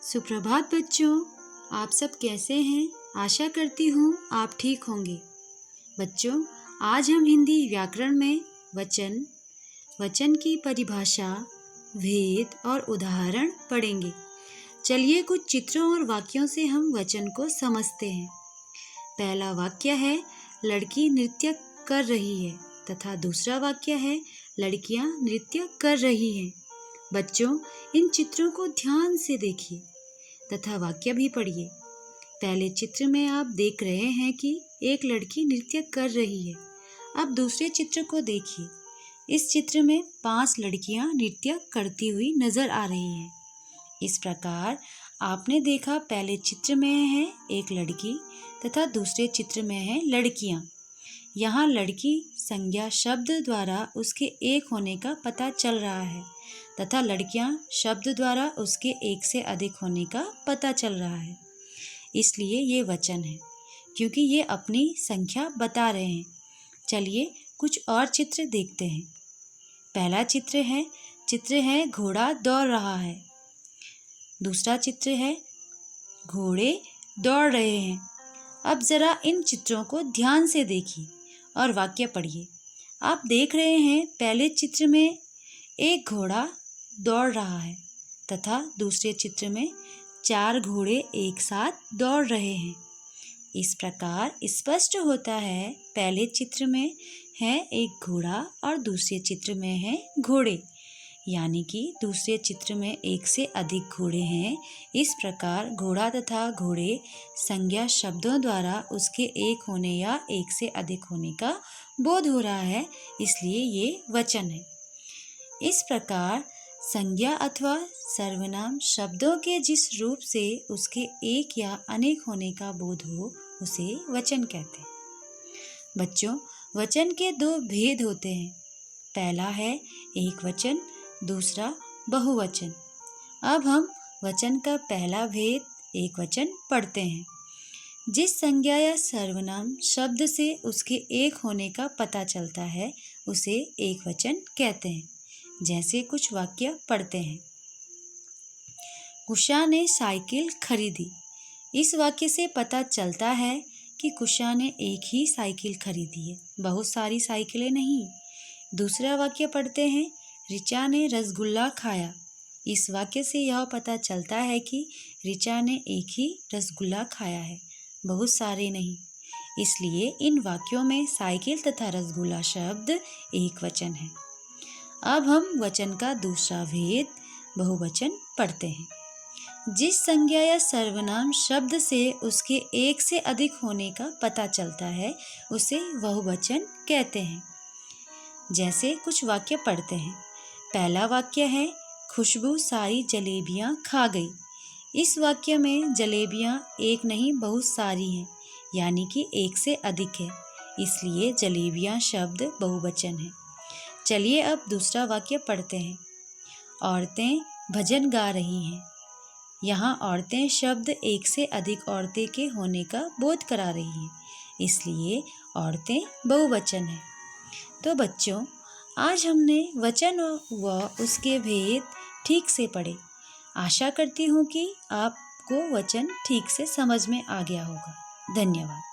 सुप्रभात बच्चों, आप सब कैसे हैं? आशा करती हूँ आप ठीक होंगे। बच्चों, आज हम हिंदी व्याकरण में वचन की परिभाषा, भेद और उदाहरण पढ़ेंगे। चलिए कुछ चित्रों और वाक्यों से हम वचन को समझते हैं। पहला वाक्य है लड़की नृत्य कर रही है तथा दूसरा वाक्य है लड़कियां नृत्य कर रही हैं। बच्चों, इन चित्रों को ध्यान से देखिए तथा वाक्य भी पढ़िए। पहले चित्र में आप देख रहे हैं कि एक लड़की नृत्य कर रही है। अब दूसरे चित्र को देखिए। इस चित्र में 5 लड़कियां नृत्य करती हुई नजर आ रही हैं। इस प्रकार आपने देखा, पहले चित्र में है एक लड़की तथा दूसरे चित्र में है लड़कियां। यहाँ लड़की संज्ञा शब्द द्वारा उसके एक होने का पता चल रहा है तथा लड़कियां शब्द द्वारा उसके एक से अधिक होने का पता चल रहा है। इसलिए ये वचन है, क्योंकि ये अपनी संख्या बता रहे हैं। चलिए कुछ और चित्र देखते हैं। पहला चित्र है घोड़ा दौड़ रहा है। दूसरा चित्र है घोड़े दौड़ रहे हैं। अब ज़रा इन चित्रों को ध्यान से देखिए और वाक्य पढ़िए। आप देख रहे हैं पहले चित्र में एक घोड़ा दौड़ रहा है तथा दूसरे चित्र में 4 घोड़े एक साथ दौड़ रहे हैं। इस प्रकार स्पष्ट होता है, पहले चित्र में है एक घोड़ा और दूसरे चित्र में है घोड़े, यानी कि दूसरे चित्र में एक से अधिक घोड़े हैं। इस प्रकार घोड़ा तथा घोड़े संज्ञा शब्दों द्वारा उसके एक होने या एक से अधिक होने का बोध हो रहा है, इसलिए ये वचन है। इस प्रकार संज्ञा अथवा सर्वनाम शब्दों के जिस रूप से उसके एक या अनेक होने का बोध हो, उसे वचन कहते हैं। बच्चों, वचन के 2 भेद होते हैं। पहला है एक वचन, दूसरा बहुवचन। अब हम वचन का पहला भेद एक वचन पढ़ते हैं। जिस संज्ञा या सर्वनाम शब्द से उसके एक होने का पता चलता है, उसे एक वचन कहते हैं। जैसे कुछ वाक्य पढ़ते हैं। कुशा ने साइकिल खरीदी। इस वाक्य से पता चलता है कि कुशा ने एक ही साइकिल खरीदी है, बहुत सारी साइकिलें नहीं। दूसरा वाक्य पढ़ते हैं, ऋचा ने रसगुल्ला खाया। इस वाक्य से यह पता चलता है कि ऋचा ने एक ही रसगुल्ला खाया है, बहुत सारे नहीं। इसलिए इन वाक्यों में साइकिल तथा रसगुल्ला शब्द एक वचन है। अब हम वचन का दूसरा भेद बहुवचन पढ़ते हैं। जिस संज्ञा या सर्वनाम शब्द से उसके एक से अधिक होने का पता चलता है, उसे बहुवचन कहते हैं। जैसे कुछ वाक्य पढ़ते हैं। पहला वाक्य है खुशबू सारी जलेबियां खा गई। इस वाक्य में जलेबियां एक नहीं बहुत सारी हैं, यानी कि एक से अधिक है, इसलिए जलेबियां शब्द बहुवचन है। चलिए अब दूसरा वाक्य पढ़ते हैं। औरतें भजन गा रही हैं। यहाँ औरतें शब्द एक से अधिक औरतें के होने का बोध करा रही हैं, इसलिए औरतें बहुवचन है। तो बच्चों, आज हमने वचन व उसके भेद ठीक से पढ़े। आशा करती हूँ कि आपको वचन ठीक से समझ में आ गया होगा। धन्यवाद।